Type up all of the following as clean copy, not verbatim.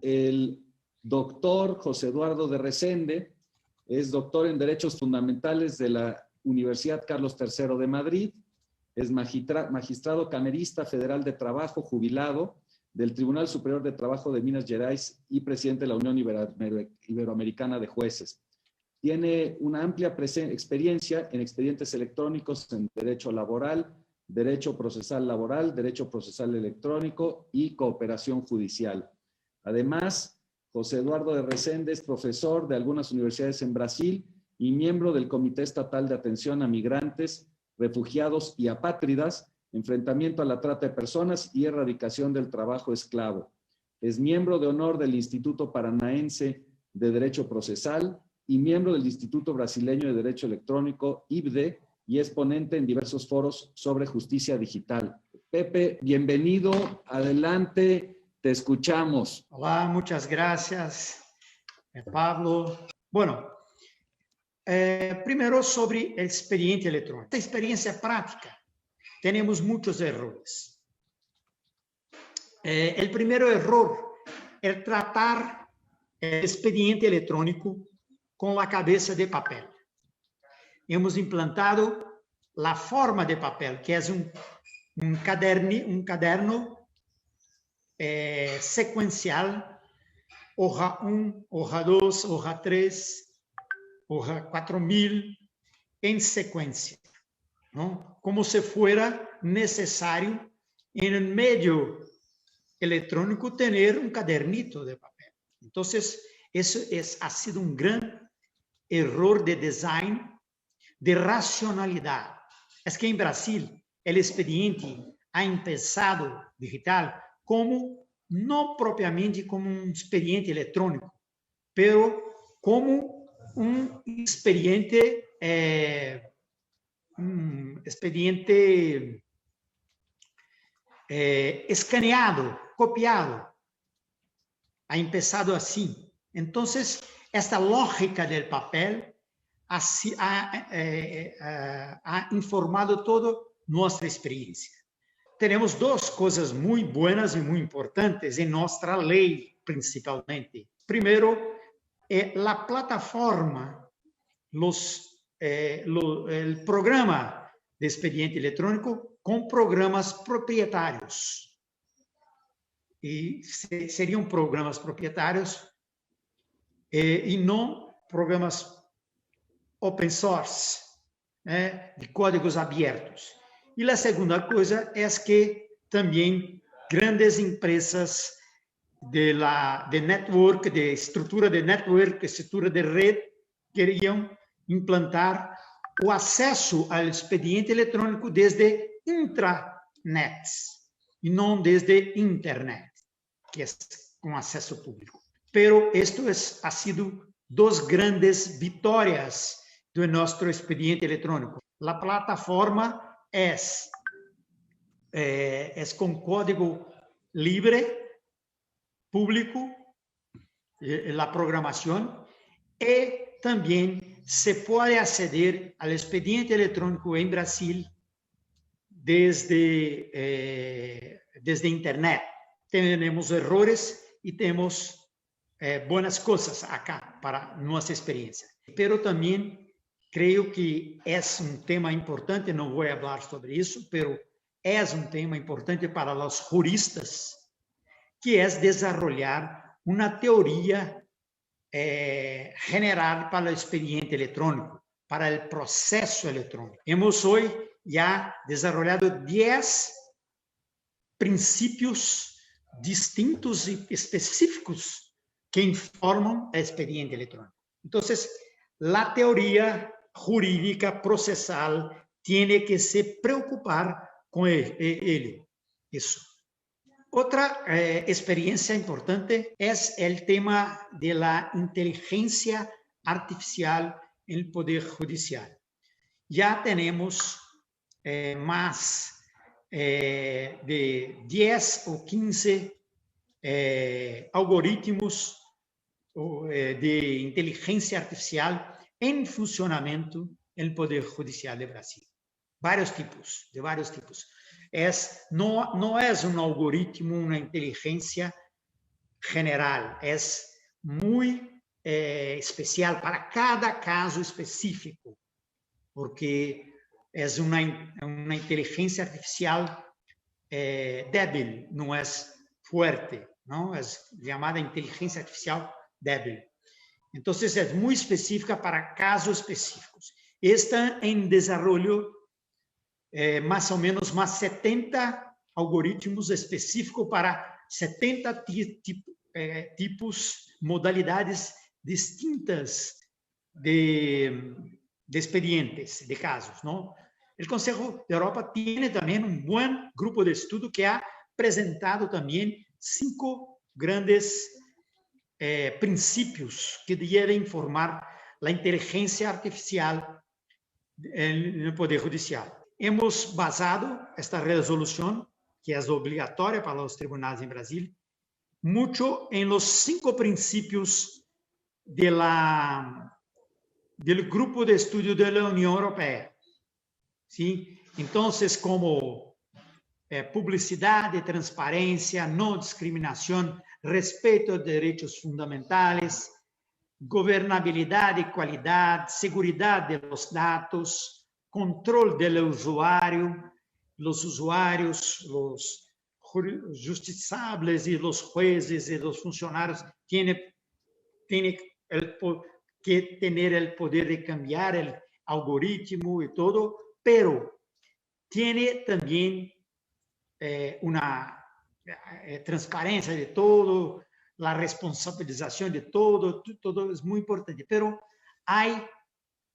el doctor José Eduardo de Resende. Es doctor en Derechos Fundamentales de la Universidad Carlos III de Madrid. Es magistrado camerista federal de trabajo jubilado del Tribunal Superior de Trabajo de Minas Gerais y presidente de la Unión Iberoamericana de Jueces. Tiene una amplia experiencia en expedientes electrónicos en derecho laboral, derecho procesal laboral, derecho procesal electrónico y cooperación judicial. Además, José Eduardo de Resende es profesor de algunas universidades en Brasil y miembro del Comité Estatal de Atención a Migrantes, Refugiados y Apátridas, Enfrentamiento a la Trata de Personas y Erradicación del Trabajo Esclavo. Es miembro de honor del Instituto Paranaense de Derecho Procesal y miembro del Instituto Brasileño de Derecho Electrónico, IBDE, y es ponente en diversos foros sobre justicia digital. Pepe, bienvenido, adelante, te escuchamos. Hola, muchas gracias, Pablo. Bueno, primero sobre el expediente electrónico. Esta experiencia práctica, tenemos muchos errores. El primer error es tratar el expediente electrónico con la cabeza de papel. Hemos implantado la forma de papel, que es un caderno secuencial, hoja 1, hoja 2, hoja 3, hoja 4000, en secuencia, ¿no? Como si fuera necesario en el medio electrónico tener un cadernito de papel. Entonces, eso ha sido un gran error de design, de racionalidad. Es que en Brasil el expediente ha empezado digital como, no propiamente como un expediente electrónico, pero como un expediente, escaneado, copiado. Ha empezado así. Entonces, esta lógica del papel ha informado toda nuestra experiencia. Tenemos dos cosas muy buenas y muy importantes en nuestra ley, principalmente. Primero, la plataforma, el programa de expediente electrónico con programas propietarios. Y serían programas propietarios y no programas open source, de códigos abiertos. Y la segunda cosa es que también grandes empresas de network, de estructura de network, estructura de red, querían implantar o acceso al expediente electrónico desde intranets y no desde internet, que es con acceso público. Pero esto ha sido dos grandes vitórias de nuestro expediente electrónico. La plataforma es con código libre, público, la programación, y también se puede acceder al expediente electrónico en Brasil desde internet. Tenemos errores y tenemos buenas cosas acá para nuestra experiencia. Pero también creo que es un tema importante, no voy a hablar sobre eso, pero es un tema importante para los juristas, que es desarrollar una teoría general para el expediente electrónico, para el proceso electrónico. Hemos hoy ya desarrollado 10 principios distintos y específicos que informan el expediente electrónico. Entonces, la teoría jurídica procesal tiene que se preocupar con eso. Otra experiencia importante es el tema de la inteligencia artificial en el Poder Judicial. Ya tenemos más de 10 o 15 algoritmos de inteligencia artificial en funcionamiento en el Poder Judicial de Brasil. De varios tipos. No es un algoritmo, una inteligencia general, es muy especial para cada caso específico, porque es una inteligencia artificial débil, no es fuerte, ¿no? Es llamada inteligencia artificial débil. Entonces, es muy específica para casos específicos. Está en desarrollo más o menos más 70 algoritmos específicos para 70 tipos, modalidades distintas de expedientes, de casos, ¿no? El Consejo de Europa tiene también un buen grupo de estudio que ha presentado también 5 grandes principios que deben formar la inteligencia artificial en el Poder Judicial. Hemos basado esta resolución, que es obligatoria para los tribunales en Brasil, mucho en los 5 principios del grupo de estudio de la Unión Europea. ¿Sí? Entonces, como publicidad y transparencia, no discriminación, respeto a derechos fundamentales, gobernabilidad y calidad, seguridad de los datos, control del usuario, los usuarios, los justiciables y los jueces y los funcionarios tienen que tener el poder de cambiar el algoritmo y todo, pero tiene también una transparencia de todo, la responsabilización de todo, todo es muy importante. Pero hay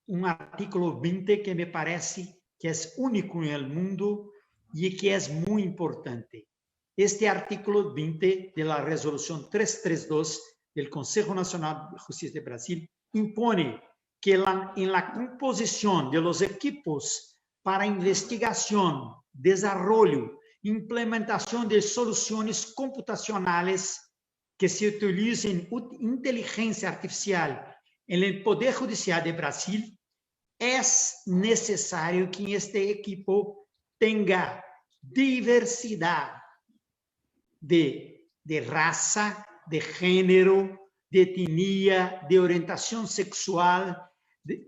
un artículo 20 que me parece que es único en el mundo y que es muy importante. Este artículo 20 de la resolución 332 del Consejo Nacional de Justicia de Brasil impone que en la composición de los equipos para investigación, desarrollo, implementación de soluciones computacionales que se utilicen inteligencia artificial en el Poder Judicial de Brasil, es necesario que este equipo tenga diversidad de raza, de género, de etnia, de orientación sexual,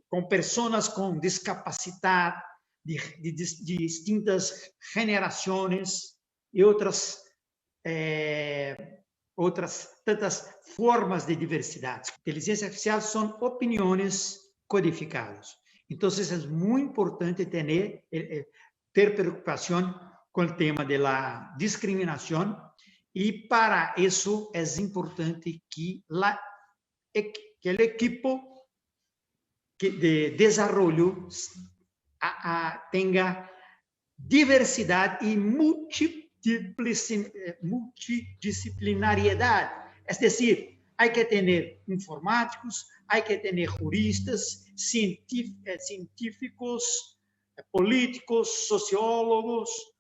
con personas con discapacidad, de distintas generaciones y otras tantas formas de diversidad. Inteligencia artificial son opiniones codificadas. Entonces, es muy importante ter preocupación con el tema de la discriminación y para eso es importante que el equipo de desarrollo tenga diversidad y multidisciplinariedad. Es decir, hay que tener informáticos, hay que tener juristas, científicos, políticos, sociólogos,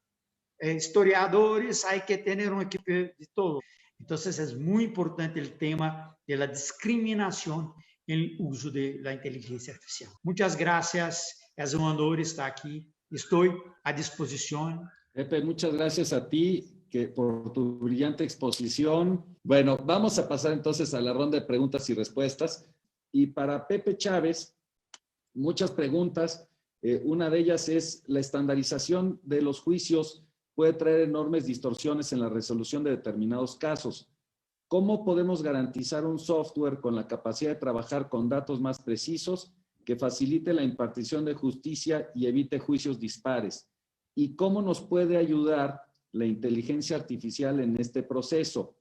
historiadores, hay que tener un equipo de todo. Entonces, es muy importante el tema de la discriminación en el uso de la inteligencia artificial. Muchas gracias, es un honor estar aquí, estoy a disposición. Pepe, muchas gracias a ti por tu brillante exposición. Bueno, vamos a pasar entonces a la ronda de preguntas y respuestas. Y para Pepe Chávez, muchas preguntas. Una de ellas es, la estandarización de los juicios puede traer enormes distorsiones en la resolución de determinados casos. ¿Cómo podemos garantizar un software con la capacidad de trabajar con datos más precisos que facilite la impartición de justicia y evite juicios dispares? ¿Y cómo nos puede ayudar la inteligencia artificial en este proceso?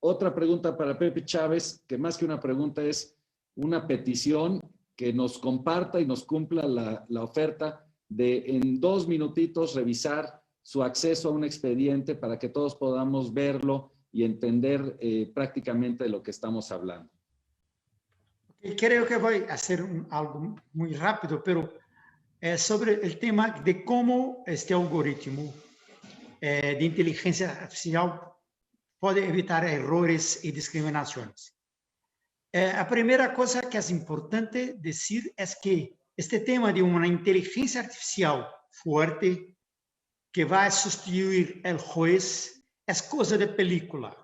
Otra pregunta para Pepe Chávez, que más que una pregunta es una petición, que nos comparta y nos cumpla la oferta de en 2 minutitos revisar su acceso a un expediente para que todos podamos verlo y entender prácticamente de lo que estamos hablando. Creo que voy a hacer algo muy rápido, pero sobre el tema de cómo este algoritmo de inteligencia artificial puede evitar errores y discriminaciones. La primera cosa que es importante decir es que este tema de una inteligencia artificial fuerte que va a sustituir el juez es cosa de película.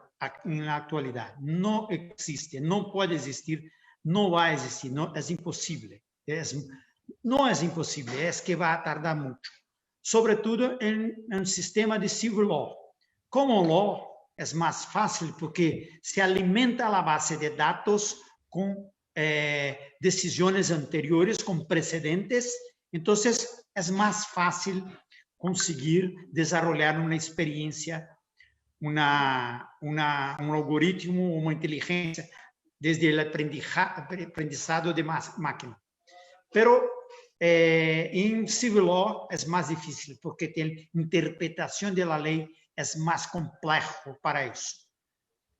en la actualidad. No existe, no puede existir, no va a existir, no, es imposible. No es imposible, es que va a tardar mucho. Sobre todo en un sistema de civil law. Como law es más fácil porque se alimenta la base de datos con decisiones anteriores, con precedentes. Entonces es más fácil conseguir desarrollar una experiencia, un algoritmo, una inteligencia desde el aprendizado de máquina. Pero en civil law es más difícil porque la interpretación de la ley es más complejo para eso.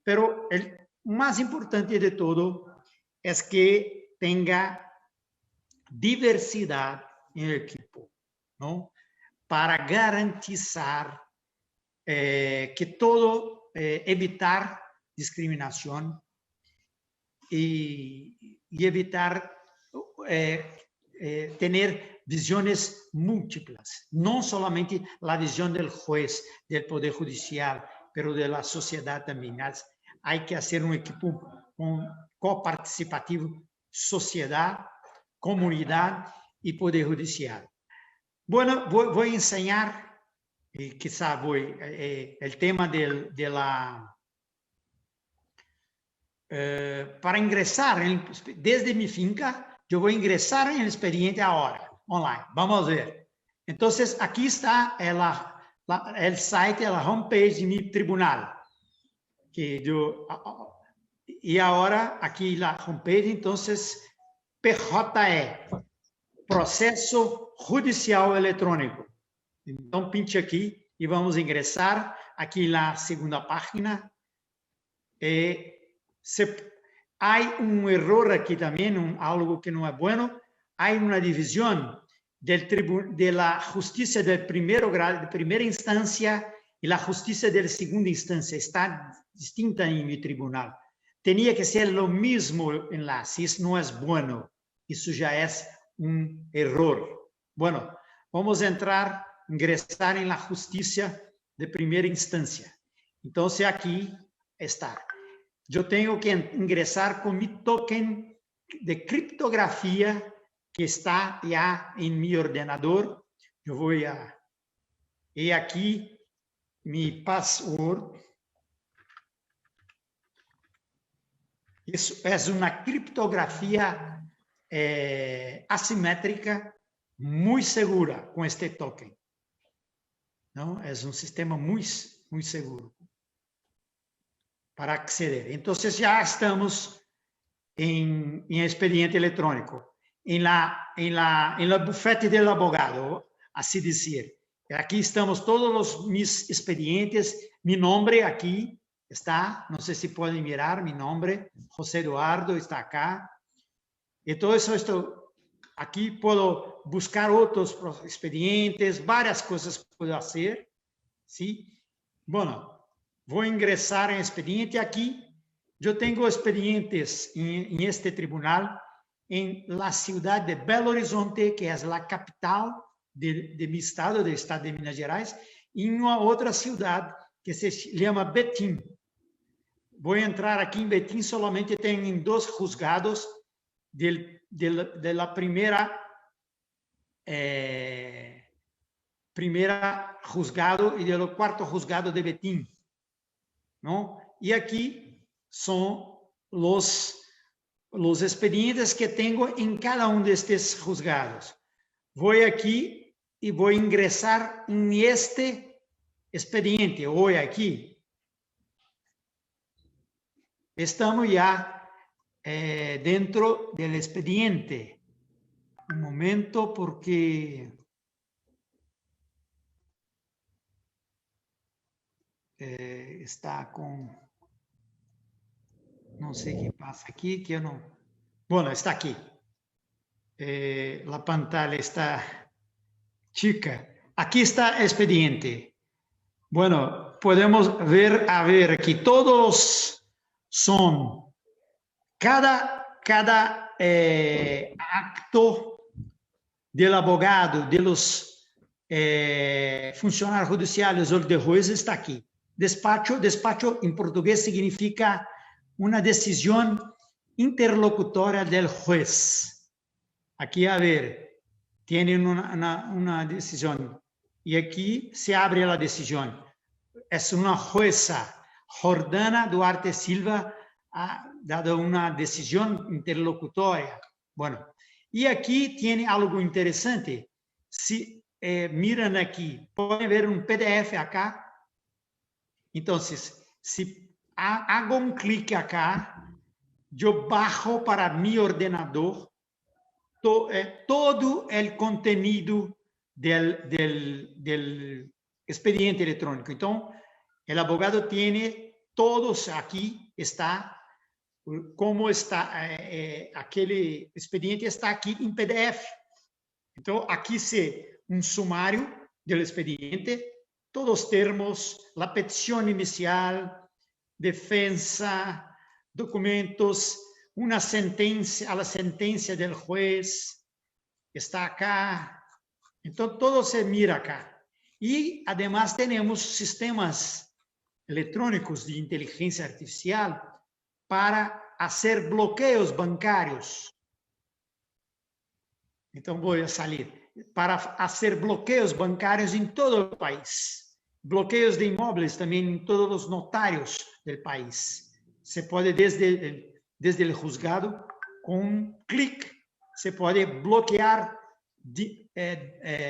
Pero el más importante de todo es que tenga diversidad en el equipo, ¿no? Para garantizar que todo, evitar discriminación y evitar tener visiones múltiples, no solamente la visión del juez, del Poder Judicial, pero de la sociedad también. Hay que hacer un equipo coparticipativo, sociedad, comunidad y Poder Judicial. Bueno, voy a enseñar, quizá el tema de la... para ingresar desde mi finca, yo voy a ingresar en el expediente ahora, online. Vamos a ver. Entonces, aquí está el site, la homepage de mi tribunal. Y ahora, aquí la homepage, entonces, PJE, Processo Judicial Eletrônico. Então, pinche aqui e vamos ingressar aqui na segunda página. Hay un error aquí también, algo que no es bueno. Hay una división de la justicia del primer grado, de primera instancia, y la justicia de la segunda instancia. Está distinta en mi tribunal. Tenía que ser lo mismo enlace. Eso no es bueno. Eso ya es un error. Bueno, vamos a ingresar en la justicia de primera instancia. Entonces aquí está. Yo tengo que ingresar con mi token de criptografía que está ya en mi ordenador. Yo voy a... Y aquí mi password. Es una criptografía asimétrica muy segura con este token, ¿no? Es un sistema muy seguro para acceder. Entonces ya estamos en expediente electrónico, en la bufete del abogado, así decir. Aquí estamos todos mis expedientes, mi nombre aquí está, no sé si pueden mirar mi nombre, José Eduardo está acá. Y todo eso, aquí puedo buscar otros expedientes, varias cosas puedo hacer, ¿sí? Bueno, voy a ingresar en expediente aquí. Yo tengo expedientes en este tribunal en la ciudad de Belo Horizonte, que es la capital de mi estado, del estado de Minas Gerais, y en una otra ciudad que se llama Betim. Voy a entrar aquí en Betim, solamente tengo 2 juzgados de la primera juzgado y del cuarto juzgado de Betim, ¿no? Y aquí son los expedientes que tengo en cada uno de estos juzgados. Voy aquí y voy a ingresar en este expediente hoy aquí. Estamos ya dentro del expediente. Un momento, porque está con... No sé qué pasa aquí, que no... Bueno, está aquí. La pantalla está chica. Aquí está el expediente. Bueno, podemos ver, aquí todos son... Cada acto del abogado, de los funcionarios judiciales o de jueces está aquí. Despacho en portugués significa una decisión interlocutoria del juez. Aquí, a ver, tienen una decisión y aquí se abre la decisión. Es una jueza, Jordana Duarte Silva, ha dado una decisión interlocutoria. Bueno, y aquí tiene algo interesante. Si miran aquí, pueden ver un PDF acá. Entonces, si hago un clic acá, yo bajo para mi ordenador todo el contenido del expediente electrónico. Entonces, el abogado tiene todos aquí, está, como está, aquel expediente está aquí en PDF. Entonces, aquí se un sumario del expediente, todos los termos, la petición inicial, defensa, documentos, una sentencia, a la sentencia del juez, está acá. Entonces, todo se mira acá. Y además tenemos sistemas electrónicos de inteligencia artificial para hacer bloqueos bancarios. Entonces, voy a salir. Para hacer bloqueos bancarios en todo el país. Bloqueos de inmuebles también en todos los notarios del país. Se puede desde el juzgado, con un clic, se puede bloquear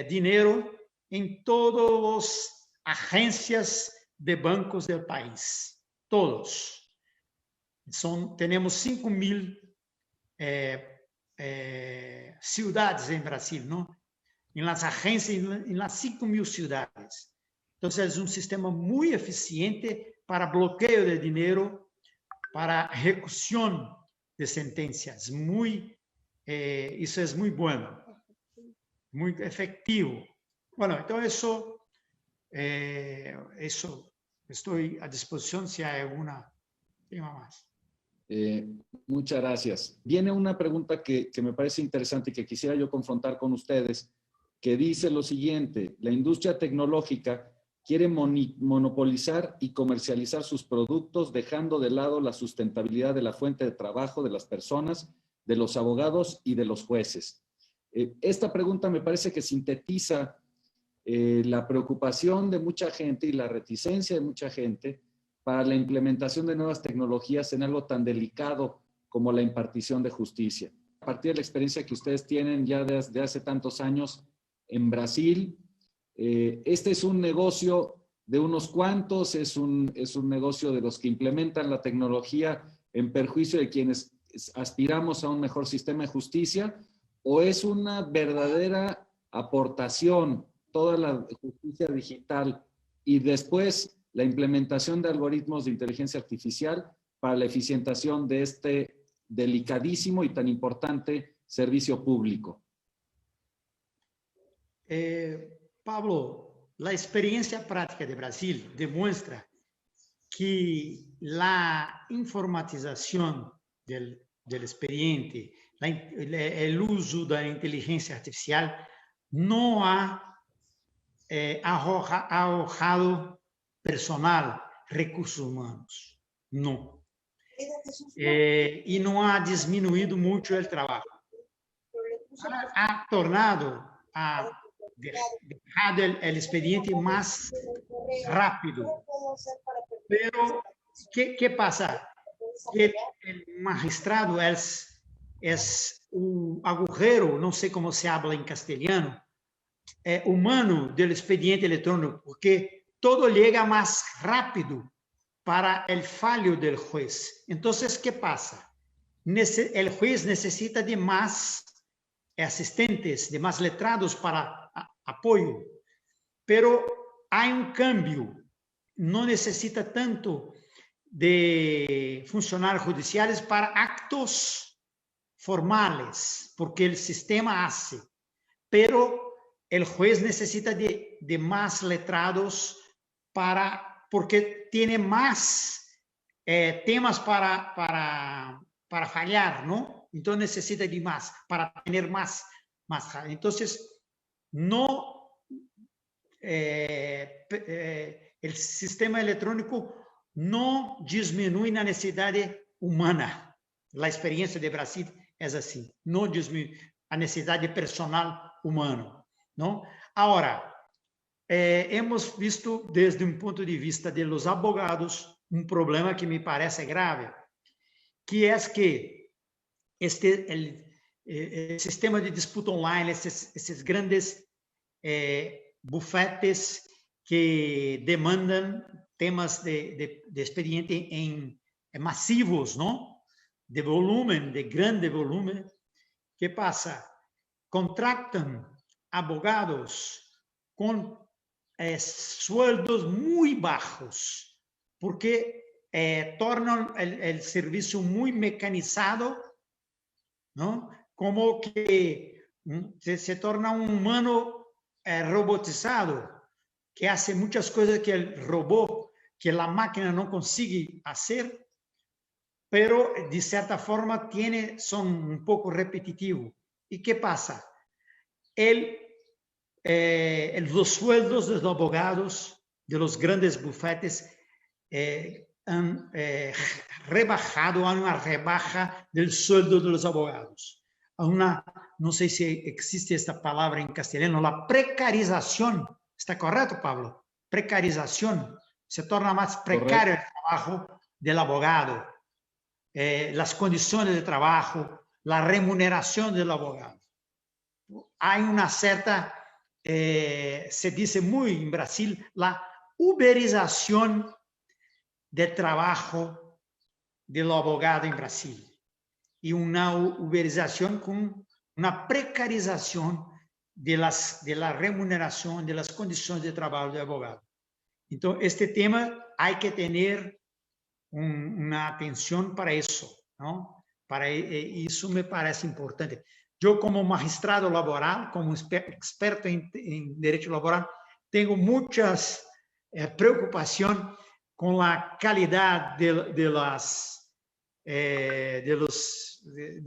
dinero en todas las agencias de bancos del país. Todos. Tenemos 5.000 ciudades en Brasil, ¿no? En las agencias, en las 5.000 ciudades. Entonces, es un sistema muy eficiente para bloqueo de dinero, para ejecución de sentencias. Eso es muy bueno, muy efectivo. Bueno, entonces eso estoy a disposición si hay alguna tema más. Muchas gracias. Viene una pregunta que me parece interesante y que quisiera yo confrontar con ustedes, que dice lo siguiente: la industria tecnológica quiere monopolizar y comercializar sus productos, dejando de lado la sustentabilidad de la fuente de trabajo de las personas, de los abogados y de los jueces. Esta pregunta me parece que sintetiza la preocupación de mucha gente y la reticencia de mucha gente para la implementación de nuevas tecnologías en algo tan delicado como la impartición de justicia. A partir de la experiencia que ustedes tienen ya desde hace tantos años en Brasil, este es un negocio de unos cuantos, es un negocio de los que implementan la tecnología en perjuicio de quienes aspiramos a un mejor sistema de justicia, o es una verdadera aportación, toda la justicia digital y después la implementación de algoritmos de inteligencia artificial para la eficientación de este delicadísimo y tan importante servicio público. Pablo, la experiencia práctica de Brasil demuestra que la informatización del expediente, el uso de la inteligencia artificial no ha arrojado personal, recursos humanos, no. Y no ha disminuido mucho el trabajo. Ha tornado a dejar el expediente más rápido. Pero, ¿qué pasa? El magistrado es un agujero, no sé cómo se habla en castellano, humano del expediente electrónico, porque todo llega más rápido para el fallo del juez. Entonces, ¿qué pasa? El juez necesita de más asistentes, de más letrados para apoyo, pero hay un cambio. No necesita tanto de funcionarios judiciales para actos formales, porque el sistema hace, pero el juez necesita de más letrados porque tiene más temas para fallar, ¿no? Entonces necesita de más, para tener más. Entonces, no o sistema eletrônico não diminui na necessidade humana. A experiência de Brasil é assim, não diminui a necessidade personal humana, não? Agora, hemos visto desde um ponto de vista de los abogados um problema que me parece grave, que é que el sistema de disputa online, esses grandes bufetes que demandam temas de expediente em massivos, não? De volume, de grande volume. ¿Qué pasa? Contratan abogados com sueldos muy bajos, porque tornan el servicio muy mecanizado, ¿no? Como que se torna un humano robotizado, que hace muchas cosas que el robot, que la máquina no consigue hacer, pero de cierta forma son un poco repetitivos. ¿Y qué pasa? Los sueldos de los abogados, de los grandes bufetes, han rebajado a una rebaja del sueldo de los abogados. No sé si existe esta palabra en castellano, la precarización. ¿Está correcto, Pablo? Precarización. Se torna más precario el trabajo del abogado, las condiciones de trabajo, la remuneración del abogado. Hay una cierta, se dice muy en Brasil, la uberización del trabajo del abogado en Brasil. Y una uberización con una precarización de la remuneración, de las condiciones de trabajo del abogado. Entonces, este tema hay que tener una atención para eso, ¿no? Para eso me parece importante. Yo como magistrado laboral, como experto en derecho laboral, tengo muchas preocupaciones con la calidad de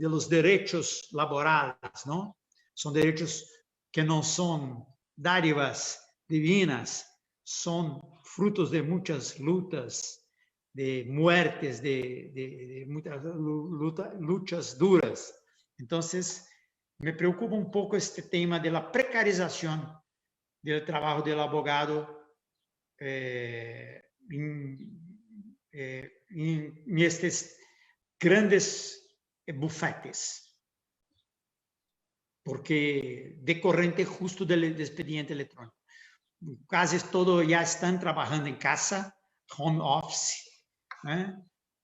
los derechos laborales, ¿no? Son derechos que no son dádivas divinas, son frutos de muchas luchas, de muertes, de muchas luchas duras. Entonces, me preocupa un poco este tema de la precarización del trabajo del abogado en estos grandes bufetes, porque decorrente justo del expediente electrónico. Casi todos ya están trabajando en casa, home office,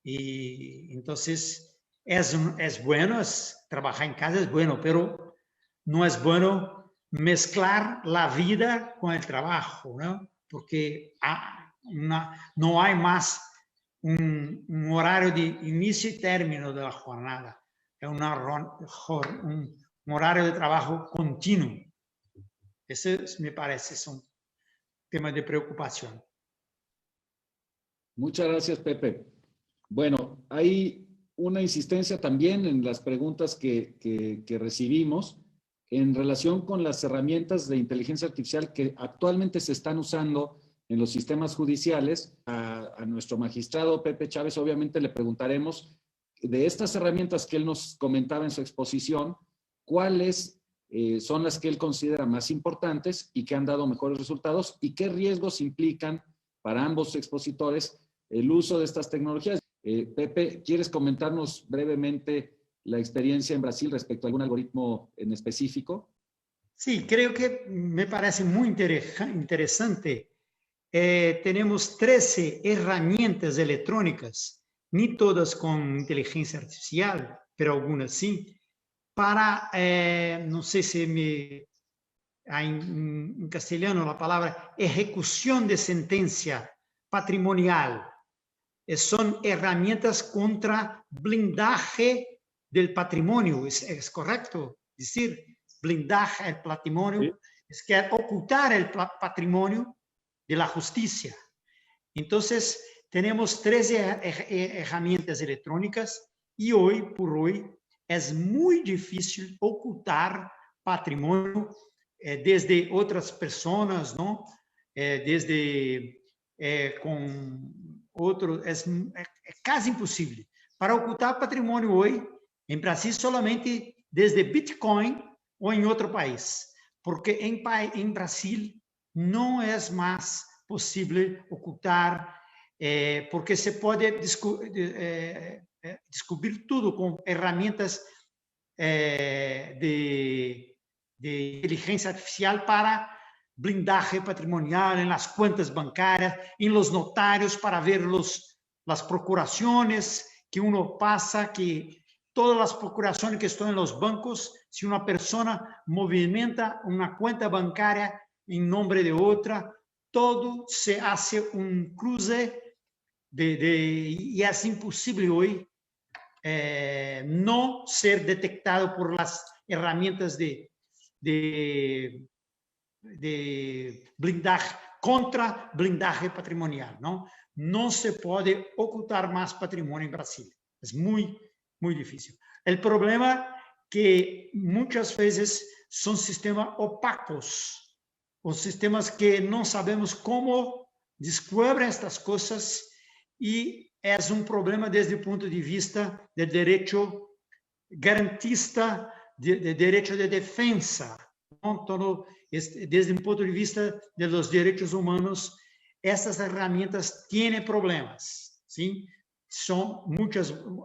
y entonces es bueno, trabajar en casa es bueno, pero no es bueno mezclar la vida con el trabajo, ¿no? Porque no hay más un horario de inicio y término de la jornada, es un horario de trabajo continuo. Ese me parece es un tema de preocupación. Muchas gracias, Pepe. Bueno, hay una insistencia también en las preguntas que recibimos en relación con las herramientas de inteligencia artificial que actualmente se están usando en los sistemas judiciales. A nuestro magistrado Pepe Chávez obviamente le preguntaremos de estas herramientas que él nos comentaba en su exposición, cuáles son las que él considera más importantes y que han dado mejores resultados y qué riesgos implican para ambos expositores el uso de estas tecnologías. Pepe, ¿quieres comentarnos brevemente la experiencia en Brasil respecto a algún algoritmo en específico? Sí, creo que me parece muy interesante. Tenemos 13 herramientas electrónicas, ni todas con inteligencia artificial, pero algunas sí, para, no sé si en castellano la palabra ejecución de sentencia patrimonial. Son herramientas contra blindaje del patrimonio, ¿es correcto? decir, blindaje del patrimonio, sí. Es que ocultar el patrimonio de la justicia. Entonces, tenemos 13 herramientas electrónicas y hoy por hoy es muy difícil ocultar patrimonio desde otras personas, ¿no? Desde com outros, é quase impossível. Para ocultar patrimônio hoje, em Brasil, solamente desde Bitcoin ou em outro país. Porque em Brasil não é mais possível ocultar, porque se pode descobrir tudo com ferramentas de inteligência artificial para blindaje patrimonial en las cuentas bancarias, en los notarios para ver las procuraciones que uno pasa, que todas las procuraciones que están en los bancos, si una persona movimenta una cuenta bancaria en nombre de otra, todo se hace un cruce y es imposible hoy no ser detectado por las herramientas de blindaje, contra blindaje patrimonial, ¿no? No se puede ocultar más patrimonio en Brasil. Es muy, muy difícil. El problema que muchas veces son sistemas opacos, o sistemas que no sabemos cómo descubren estas cosas, y es un problema desde el punto de vista del derecho garantista, de derecho de defensa, ¿no? Todo, desde un punto de vista de los derechos humanos, estas herramientas tienen problemas, ¿sí? Son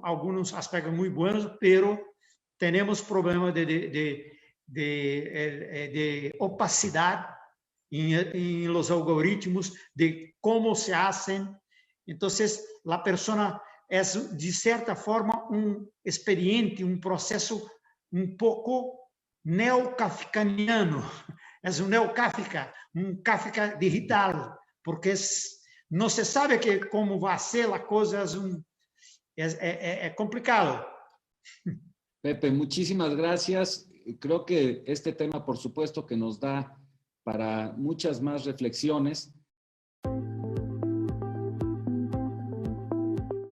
algunos aspectos muy buenos, pero tenemos problemas de opacidad en los algoritmos, de cómo se hacen. Entonces, la persona es, de cierta forma, un expediente, un proceso un poco neokafkaniano. Es un neokafka, un Kafka digital, porque no se sabe cómo va a ser la cosa, es complicado. Pepe, muchísimas gracias. Creo que este tema, por supuesto, que nos da para muchas más reflexiones.